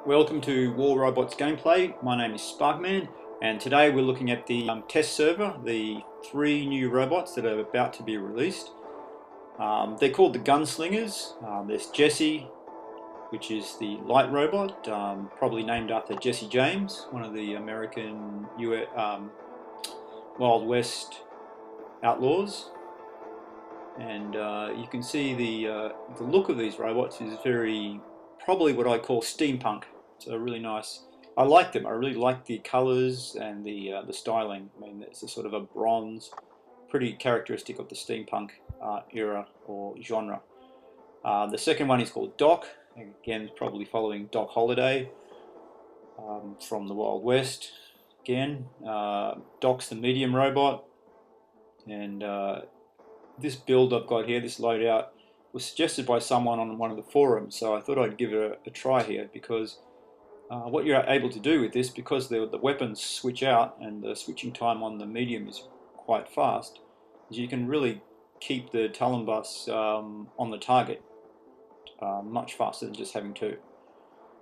Welcome to War Robots Gameplay. My name is Sparkman, and today we're looking at the test server, the 3 new robots that are about to be released. They're called the Gunslingers. There's Jesse, which is the light robot, probably named after Jesse James, one of the American Wild West outlaws. And you can see the look of these robots is probably what I call steampunk. It's a really nice. I like them. I really like the colours and the styling. I mean, it's a sort of a bronze, pretty characteristic of the steampunk era or genre. The second one is called Doc. Again, probably following Doc Holliday from the Wild West. Again, Doc's the medium robot, and this build I've got here, this loadout, was suggested by someone on one of the forums, so I thought I'd give it a try here because what you're able to do with this, because the weapons switch out and the switching time on the medium is quite fast, is you can really keep the Talon bus on the target much faster than just having two.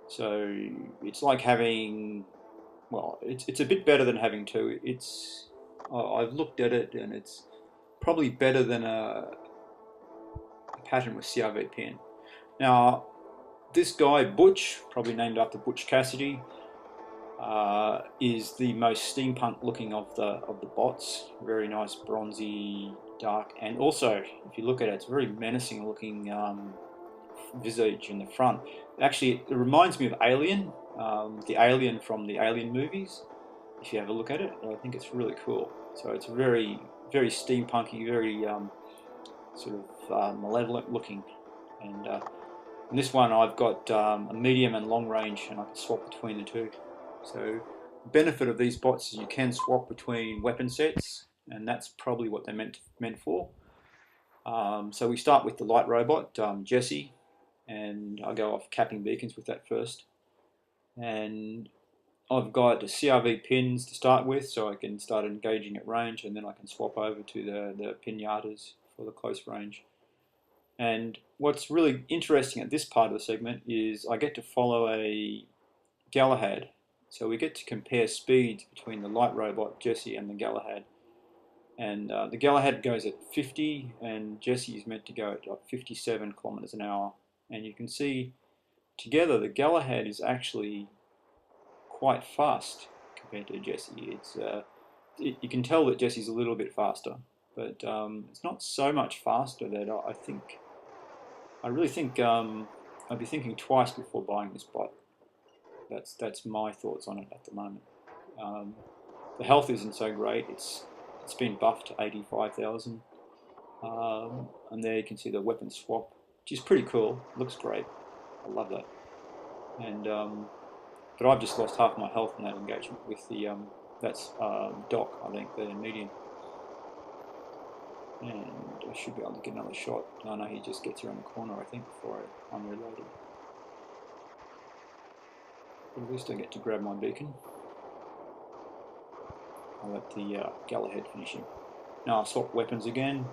So it's like having, well, it's a bit better than having two. I've looked at it and it's probably better than a pattern with CRV pin. Now, this guy Butch, probably named after Butch Cassidy, is the most steampunk looking of the bots. Very nice, bronzy, dark, and also, if you look at it, it's a very menacing looking visage in the front. Actually, it reminds me of Alien, the Alien from the Alien movies. If you have a look at it, I think it's really cool. So it's very steampunky, very sort of malevolent looking. And in this one I've got a medium and long range, and I can swap between the two. So the benefit of these bots is you can swap between weapon sets, and that's probably what they're meant for. So we start with the light robot, Jesse, and I go off capping beacons with that first. And I've got the CRV pins to start with, so I can start engaging at range, and then I can swap over to the pinatas for the close range. And what's really interesting at this part of the segment is I get to follow a Galahad. So we get to compare speeds between the light robot, Jesse, and the Galahad. And the Galahad goes at 50, and Jesse is meant to go at 57 kilometers an hour. And you can see together the Galahad is actually quite fast compared to Jesse. You can tell that Jesse's a little bit faster, but it's not so much faster that I really think I'd be thinking twice before buying this bot. That's my thoughts on it at the moment. The health isn't so great. It's been buffed to 85,000, and there you can see the weapon swap, which is pretty cool. Looks great. I love that. And but I've just lost half my health in that engagement with the that's Doc, I think, the medium. And I should be able to get another shot. No, he just gets around the corner, I think, before I'm reloaded. But at least I get to grab my beacon. I'll let the Galahad finish him. Now I'll swap weapons again.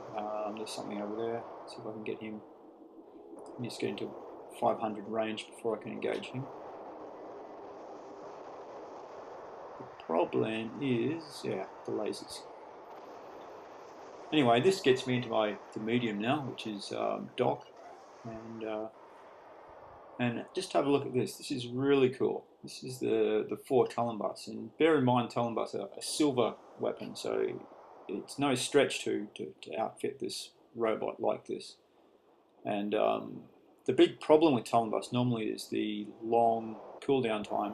There's something over there. See if I can get him. I need to get into 500 range before I can engage him. The problem is, yeah, the lasers. Anyway, this gets me into the medium now, which is Doc, and just have a look at this. This is really cool. This is the 4 Talon bus, and bear in mind Talon bus are a silver weapon, so it's no stretch to outfit this robot like this. And the big problem with Talon bus normally is the long cooldown time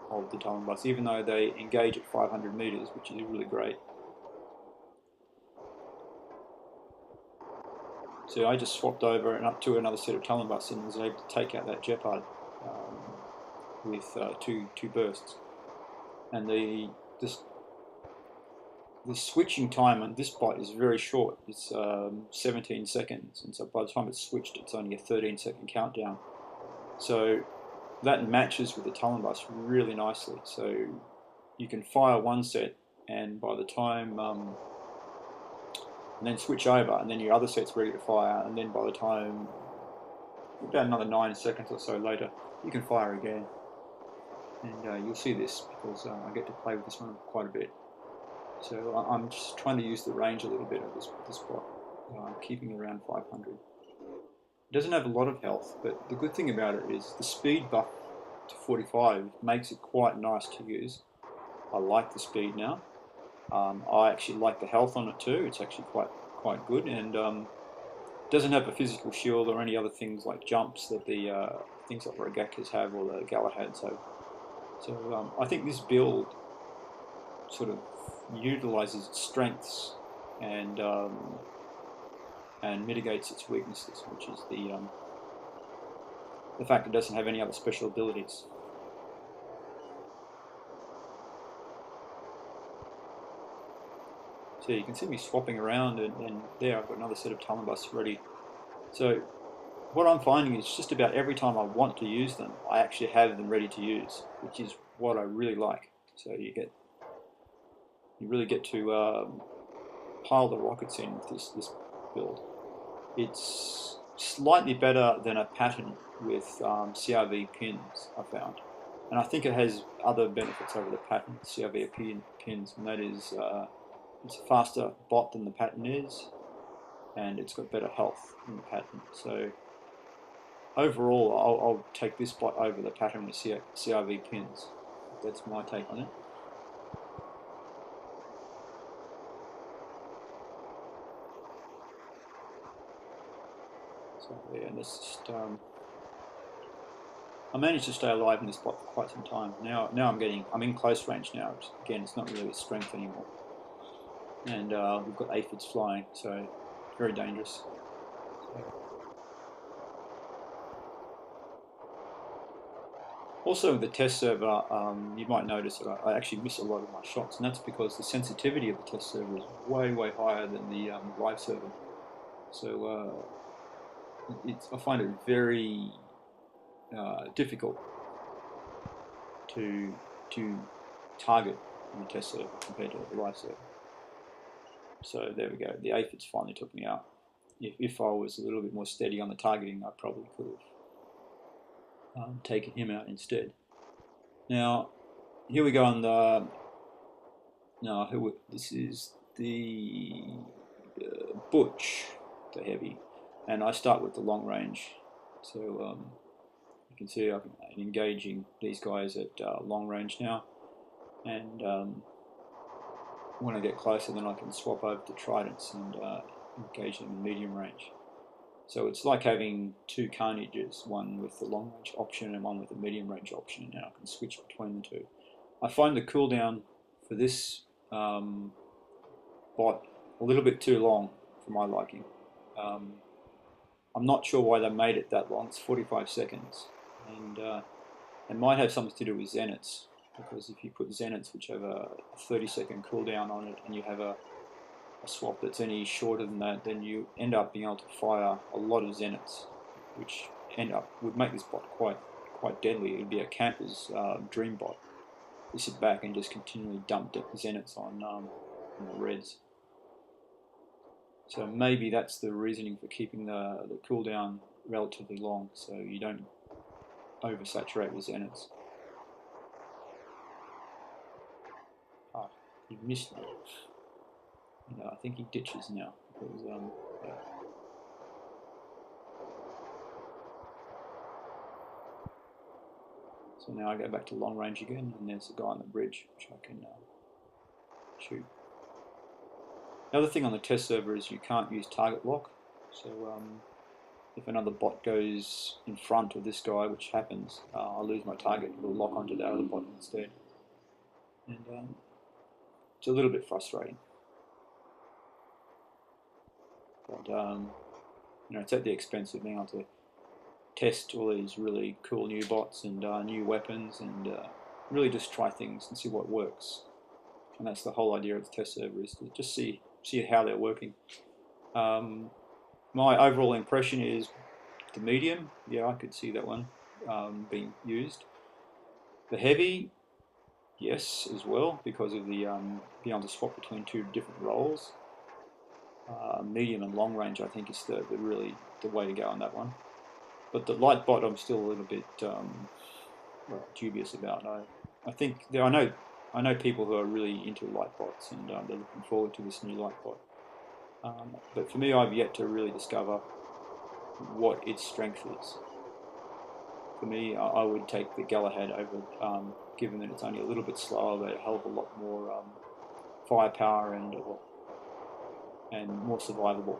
of the Talon bus, even though they engage at 500 meters, which is really great. So I just swapped over and up to another set of Talon bus and was able to take out that Jeopard with two bursts. And the switching time on this bot is very short. It's 17 seconds, and so by the time it's switched, it's only a 13-second countdown. So that matches with the Talon bus really nicely. So you can fire one set, and by the time and then switch over, and then your other set's ready to fire, and then by the time about another 9 seconds or so later, you can fire again. and you'll see this because I get to play with this one quite a bit. So I'm just trying to use the range a little bit of this bot, keeping around 500. It doesn't have a lot of health, but the good thing about it is the speed buff to 45 makes it quite nice to use. I like the speed now. I actually like the health on it too. It's actually quite good, and doesn't have a physical shield or any other things like jumps that the things like Rogakas have or the Galahads have. So I think this build sort of utilizes its strengths and mitigates its weaknesses, which is the fact it doesn't have any other special abilities. So you can see me swapping around, and there I've got another set of Talon busts ready. So what I'm finding is just about every time I want to use them, I actually have them ready to use, which is what I really like. So you really get to pile the rockets in with this build. It's slightly better than a pattern with CRV pins, I found. And I think it has other benefits over the pattern, CRV pins, and that is it's a faster bot than the pattern is, and it's got better health than the pattern. So overall, I'll take this bot over the pattern with CRV pins. That's my take on it. So yeah, and this just I managed to stay alive in this bot for quite some time. Now I'm in close range now. Again, it's not really a strength anymore, and we've got aphids flying, so very dangerous. Also, with the test server, you might notice that I actually miss a lot of my shots, and that's because the sensitivity of the test server is way higher than the live server. So I find it very difficult to target on the test server compared to the live server. So there we go. The aphids finally took me out. If I was a little bit more steady on the targeting, I probably could have taken him out instead. Now, here we go on the. No, this is the Butch, the heavy, and I start with the long range. So you can see I'm engaging these guys at long range now, and when I get closer, then I can swap over to tridents and engage them in medium range. So it's like having two carnages, one with the long range option and one with the medium range option, and now I can switch between the two. I find the cooldown for this bot a little bit too long for my liking. I'm not sure why they made it that long. It's 45 seconds, and it might have something to do with zeniths, because if you put zeniths which have a 30-second cooldown on it, and you have a swap that's any shorter than that, then you end up being able to fire a lot of zeniths, which would make this bot quite deadly. It would be a camper's dream bot. You sit back and just continually dump zeniths on the reds. So maybe that's the reasoning for keeping the cooldown relatively long, so you don't oversaturate with zeniths. Ah, he missed me. And I think he ditches now because yeah. So now I go back to long range again, and there's a guy on the bridge which I can shoot. The other thing on the test server is you can't use target lock. So if another bot goes in front of this guy, which happens, I'll lose my target. It'll lock onto the other bot instead, and it's a little bit frustrating. But you know, it's at the expense of being able to test all these really cool new bots and new weapons, and really just try things and see what works. And that's the whole idea of the test server, is to just see how they're working. My overall impression is the medium. Yeah, I could see that one being used. The heavy, yes, as well, because of the being able to swap between two different roles. Medium and long range, I think, is really the way to go on that one. But the light bot, I'm still a little bit well, dubious about. I think I know people who are really into light bots, and they're looking forward to this new light bot. But for me, I've yet to really discover what its strength is. For me, I would take the Galahad over, given that it's only a little bit slower, but a hell of a lot more firepower and more survivable.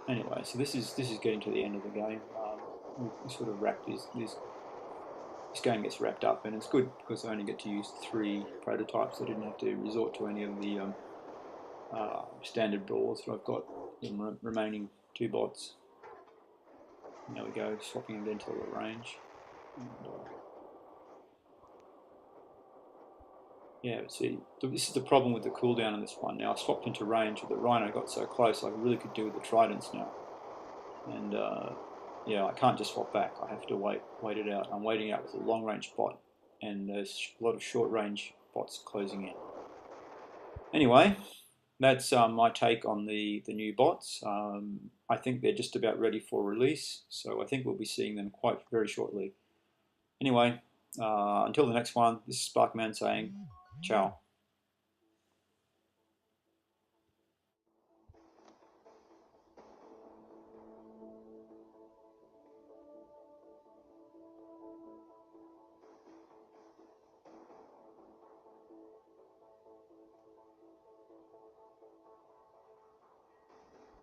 Anyway, so this is getting to the end of the game. We sort of wrapped this game gets wrapped up, and it's good because I only get to use 3 prototypes. I didn't have to resort to any of the standard brawlers that I've got. The remaining 2 bots. And there we go, swapping again to the range. And, yeah, see, this is the problem with the cooldown on this one. Now I swapped into range with the Rhino, got so close I really could do with the Tridents now. And yeah, I can't just swap back. I have to wait it out. I'm waiting out with a long range bot, and there's a lot of short range bots closing in. Anyway, that's my take on the new bots. I think they're just about ready for release, so I think we'll be seeing them quite very shortly. Anyway, until the next one, this is Sparkman saying ciao.